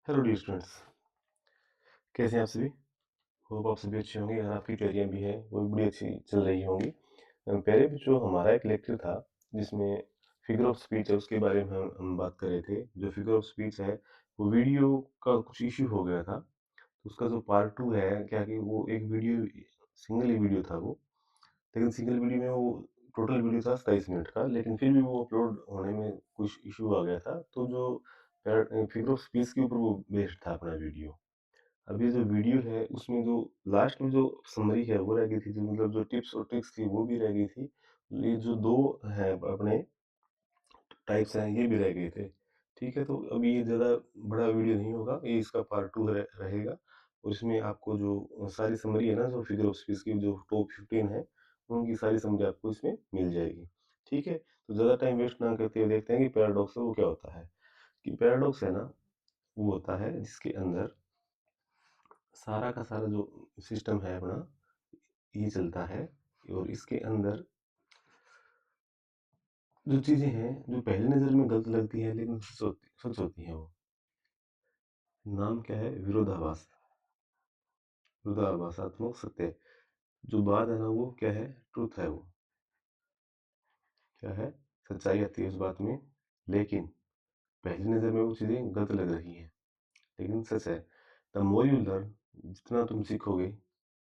Hello dear students, कैसे हैं आप सभी। होप आप सभी अच्छे होंगे। अगर आपकी तैयारियां भी हैं वो भी बड़ी अच्छी चल रही होंगी। पहले भी जो हमारा एक लेक्चर था जिसमें फिगर ऑफ स्पीच है उसके बारे में हम बात कर रहे थे। जो फिगर ऑफ स्पीच है वो वीडियो का कुछ इश्यू हो गया था, तो उसका जो पार्ट 2 है, क्या कि वो एक वीडियो सिंगल ही वीडियो था वो, लेकिन सिंगल वीडियो में वो टोटल वीडियो था 27 मिनट का, लेकिन फिर भी वो अपलोड होने में कुछ इशू आ गया था। तो जो फिगर ऑफ स्पीच के ऊपर वो बेस्ड था अपना वीडियो। अभी जो वीडियो है उसमें जो लास्ट में जो समरी है वो रह गई थी, जो मतलब जो टिप्स और ट्रिक्स थी वो भी रह गई थी। ये जो दो हैं अपने टाइप्स हैं ये भी रह गए थे। ठीक है, तो अभी ये ज़्यादा बड़ा वीडियो नहीं होगा, ये इसका पार्ट 2 रहेगा। और इसमें आपको जो सारी समरी है ना, जो फिगर ऑफ स्पीच की जो टॉप 15 है उनकी सारी समरी आपको इसमें मिल जाएगी। ठीक है, तो ज़्यादा टाइम वेस्ट ना करते हुए देखते हैं कि पैराडॉक्स है वो क्या होता है। कि पैराडॉक्स है ना, वो होता है जिसके अंदर सारा का सारा जो सिस्टम है अपना ये चलता है, और इसके अंदर जो चीजें हैं जो पहली नजर में गलत लगती है लेकिन सच होती हैं वो। नाम क्या है? विरोधाभास। विरोधाभासात्मक सत्य। जो बात है ना वो क्या है? ट्रूथ है वो। क्या है? सच्चाई आती है उस बात में, लेकिन पहली नजर में वो चीजें गलत लग रही हैं लेकिन सच है। द मोर यू लर्न, जितना तुम सीखोगे,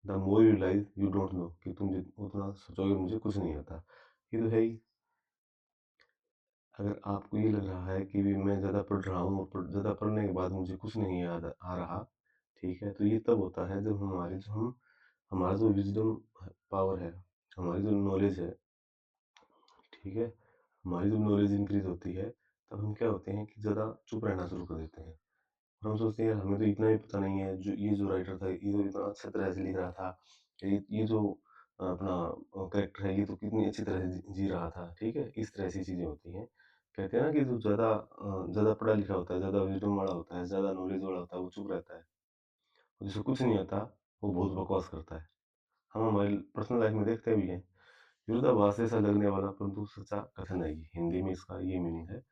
the more you realise you don't know, कि तुम उतना सोचोगे मुझे कुछ नहीं आता। ये तो है ही। अगर आपको ये लग रहा है कि भी मैं ज़्यादा पढ़ रहा हूँ और ज़्यादा पढ़ने के बाद मुझे कुछ नहीं याद आ रहा, ठीक है, तो ये तब होता है जब हमारा जो विजडम पावर है, हमारी जो नॉलेज है, ठीक है, हमारी जब नॉलेज इंक्रीज होती है तब हम क्या होते हैं कि ज़्यादा चुप रहना शुरू कर देते हैं। और हम सोचते हैं यार हमें तो इतना भी पता नहीं है, जो राइटर था ये तो इतना अच्छा तरह से लिख रहा था, ये जो अपना कैरेक्टर है ये तो कितनी अच्छी तरह से जी रहा था। ठीक है, इस तरह से चीज़ें होती हैं। कहते हैं ना कि जो ज़्यादा पढ़ा लिखा होता है, ज़्यादा विजडम वाला होता है, ज़्यादा नॉलेज वाला होता है, वो चुप रहता है। और जिसे कुछ नहीं आता वो बहुत बकवास करता है। हम हमारी पर्सनल लाइफ में देखते भी हैं। विरोधाभास ऐसा लगने वाला परंतु सच्चा कथन है, ये हिंदी में इसका ये मीनिंग है।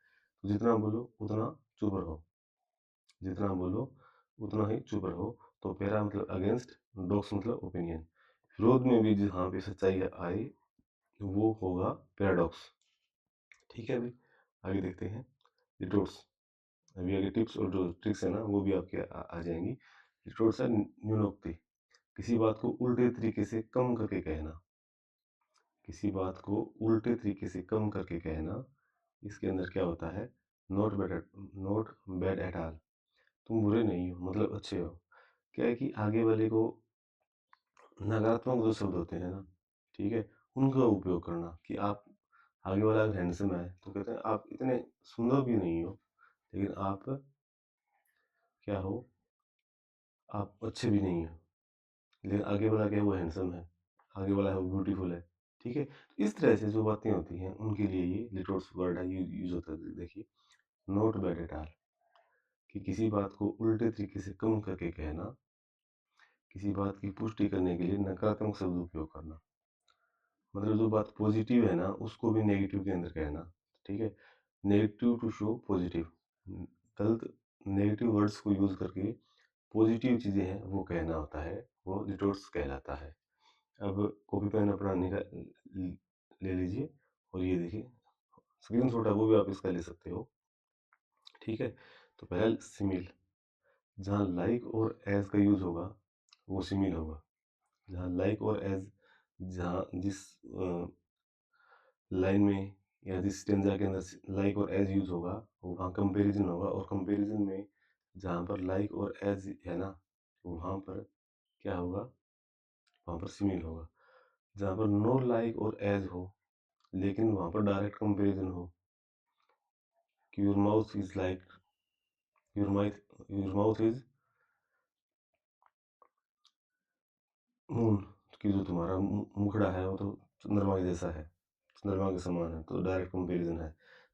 तो जितना बोलो उतना चुप रहो, जितना बोलो उतना ही चुप रहो। तो पैरा मतलब अगेंस्ट, डॉक्स मतलब ओपिनियन। विरोध में भी जहाँ पे सच्चाई आए वो होगा पैराडॉक्स। ठीक है, अभी आगे देखते हैं रिटोर्स। अभी आगे टिप्स और जो ट्रिक्स है ना वो भी आपके आ जाएंगी। रिटोर्स है न्यूनोक्ति, किसी बात को उल्टे तरीके से कम करके कहना। किसी बात को उल्टे तरीके से कम करके कहना, इसके अंदर क्या होता है? नॉट बैड एट ऑल, तुम बुरे नहीं हो मतलब अच्छे हो। क्या है कि आगे वाले को नकारात्मक जो शब्द होते हैं ना, ठीक है, उनका उपयोग करना। कि आप, आगे वाला अगर हैंडसम है तो कहते हैं आप इतने सुंदर भी नहीं हो, लेकिन आप क्या हो? आप अच्छे भी नहीं हो। लेकिन आगे वाला क्या है? वो हैंडसम है, आगे वाला है वो ब्यूटीफुल है। ठीक है, तो इस तरह से जो बातें होती हैं उनके लिए ये लिटोर्स वर्ड है, यूज होता है। देखिए, नॉट बैड एट ऑल, कि किसी बात को उल्टे तरीके से कम करके कहना, किसी बात की पुष्टि करने के लिए नकारात्मक शब्द उपयोग करना। मतलब जो बात पॉजिटिव है ना उसको भी नेगेटिव के अंदर कहना। ठीक है, नेगेटिव टू शो पॉजिटिव, गलत नेगेटिव वर्ड्स को यूज करके पॉजिटिव चीजें हैं वो कहना होता है, वो रिटोर्स कहलाता है। अब कॉपी पेन अपना ले लीजिए और ये देखिए स्क्रीन शॉट है वो भी आप इसका ले सकते हो। ठीक है, तो पहला सिमिल, जहाँ लाइक और एज का यूज होगा वो सिमिल होगा। जहाँ लाइक और एज, जहाँ जिस लाइन में या जिस स्टेंजा के अंदर लाइक और एज यूज होगा वहाँ कंपैरिजन होगा। और कंपैरिजन में जहाँ पर लाइक और एज है ना, वहाँ पर क्या होगा? वहाँ पर सिमिल होगा। जहाँ पर नो लाइक और एज हो लेकिन वहाँ पर डायरेक्ट कंपैरिजन हो कि your mouth is like, your mouth is moon, कि जो तुम्हारा मुखड़ा है वो तो चंद्रमा के जैसा है, चंद्रमा के समान है, तो डायरेक्ट कंपैरिजन है।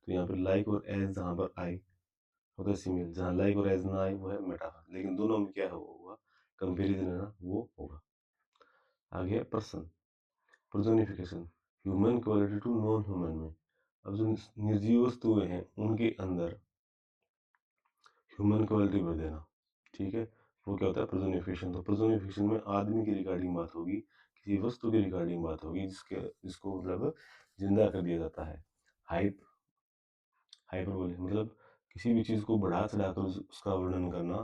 तो यहाँ पर लाइक और एज जहाँ पर आए होता है सिमिल, जहाँ लाइक और एज ना आए वो है मेटाफर, लेकिन दोनों में क्या होगा? कंपैरिजन है ना वो होगा। आगे है person, personification, human quality to non human में। अब जो निर्जीव वस्तुएं हैं उनके अंदर ह्यूमन क्वालिटी भर देना, ठीक है। वो क्या होता है पर्सोनिफिकेशन। तो पर्सोनिफिकेशन में आदमी की रिगार्डिंग बात होगी, किसी वस्तु की रिगार्डिंग बात होगी जिसको मतलब जिंदा कर दिया जाता है। हाइप हाइपरबोले मतलब किसी भी चीज को बढ़ा चढ़ाकर उसका वर्णन करना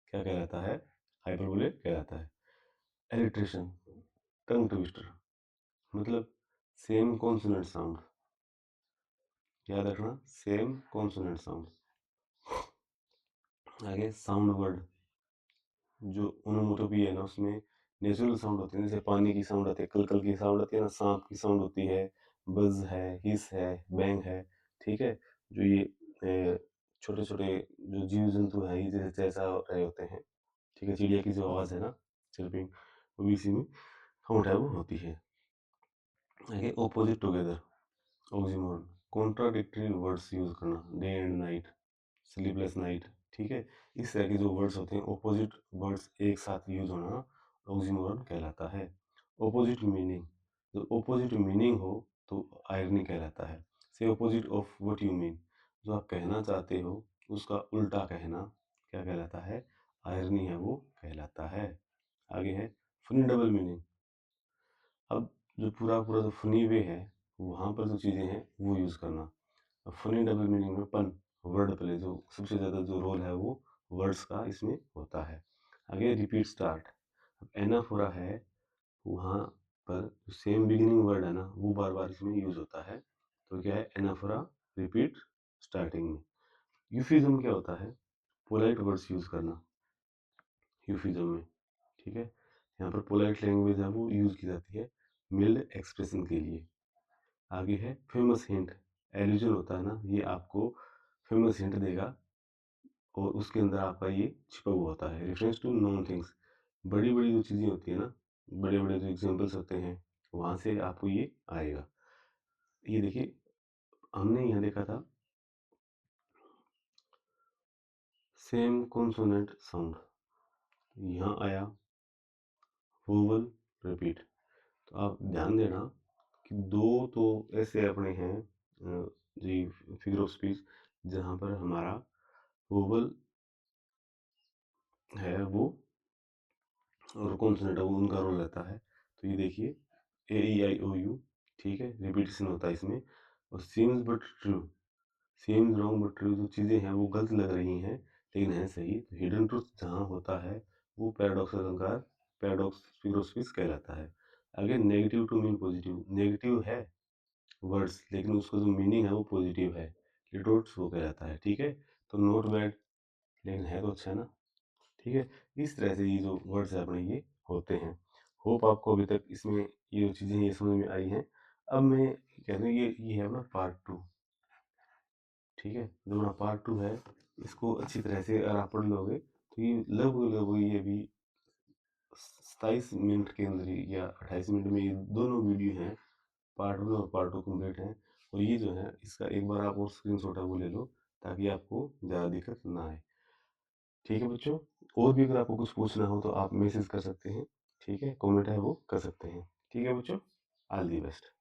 क्या कहलाता है, हाइपरबोले कहलाता है। एलिट्रेशन, टंग ट्विस्टर मतलब सेम कॉन्सोनेंट साउंड, याद रखना सेम कॉन्सोनेंट साउंड। आगे साउंड वर्ड, जो ओनोमोटोपी है ना उसमें नेचुरल साउंड होते हैं, जैसे पानी की साउंड आती है, कल कल की साउंड आती है ना, सांप की साउंड होती है, बज है, हिस है, बैंग है, ठीक है। जो ये छोटे छोटे जो जीव जंतु हैं ये जैसे चहचहा रहे होते हैं, ठीक है, चिड़िया की जो आवाज़ है ना चिरपिंग, वो भी इसी में काउंट है वो होती है। आगे opposite together, oxymoron, contradictory words use करना, day and night, sleepless night, ठीक है। इस तरह के जो वर्ड्स होते हैं ऑपोजिट वर्ड्स एक साथ यूज होना ऑक्सीमोरन कहलाता है। ऑपोजिट मीनिंग, जो ऑपोजिट मीनिंग हो तो आयरनी कहलाता है। से opposite of what you mean, जो आप कहना चाहते हो उसका उल्टा कहना क्या कहलाता है, आयरनी है वो कहलाता है। आगे है फनी डबल मीनिंग। अब जो पूरा पूरा जो फनी वे है वहाँ पर जो चीज़ें हैं वो यूज़ करना। फनी डबल मीनिंग में पन, वर्ड प्ले, जो सबसे ज़्यादा जो रोल है वो वर्ड्स का इसमें होता है। आगे रिपीट स्टार्ट, एनाफोरा है वहाँ पर सेम बिगिनिंग वर्ड है ना वो बार बार इसमें यूज होता है, तो क्या है एनाफोरा, रिपीट स्टार्टिंग में। यूफिज्म क्या होता है, पोलाइट वर्ड्स यूज करना यूफिज्म में, ठीक है। यहाँ पर पोलाइट लैंग्वेज है वो यूज की जाती है मिल्ड एक्सप्रेशन के लिए। आगे है फेमस हिंट, एल्यूजन होता है ना, ये आपको फेमस हिंट देगा और उसके अंदर आपका ये छिपा हुआ होता है। रेफरेंस टू नोन थिंग्स, बड़ी बड़ी जो चीज़ें होती है ना, बड़े बड़े जो एग्जाम्पल्स होते हैं वहाँ से आपको ये आएगा। ये देखिए हमने यहाँ देखा था सेम कॉन्सोनेंट साउंड, यहाँ आया वोवल रिपीट। तो आप ध्यान देना कि दो तो ऐसे अपने हैं जी फिगर ऑफ स्पीच जहाँ पर हमारा वोवल है वो और कॉन्सोनेंट है वो उनका रोल रहता है। तो ये देखिए ए ई आई ओ यू, ठीक है, रिपीटेशन होता है इसमें। और seems but true, seems wrong but true, जो चीज़ें हैं वो गलत लग रही हैं लेकिन है सही। तो हिडन ट्रूथ जहाँ होता है वो पैराडॉक्स अलंकार, पैराडॉक्स फिगर ऑफ स्पीच कहलाता है। आगे negative to mean positive, negative है वर्ड्स लेकिन उसका जो मीनिंग है वो पॉजिटिव है, लिटोट्स वो कहलाता है, ठीक है। तो नॉट बैड लेकिन है तो अच्छा है ना, ठीक है। इस तरह से ये जो वर्ड्स है अपने ये होते हैं। होप आपको अभी तक इसमें ये जो चीज़ें ये समझ में आई हैं। अब मैं कहता हूँ ये है अपना पार्ट टू, ठीक है। जो अपना पार्ट टू है इसको अच्छी तरह से अगर आप पढ़ लोगे तो ये लगभग लगभग ये भी 27 मिनट के अंदर ही या 28 मिनट में ये दोनों वीडियो हैं, पार्ट वन और पार्ट टू कम्प्लीट हैं। और ये जो है इसका एक बार आप और स्क्रीनशॉट है वो ले लो ताकि आपको ज़्यादा दिक्कत ना आए, ठीक है बच्चों। और भी अगर आपको कुछ पूछना हो तो आप मैसेज कर सकते हैं, ठीक है, कमेंट है वो कर सकते हैं, ठीक है बच्चों। All the best.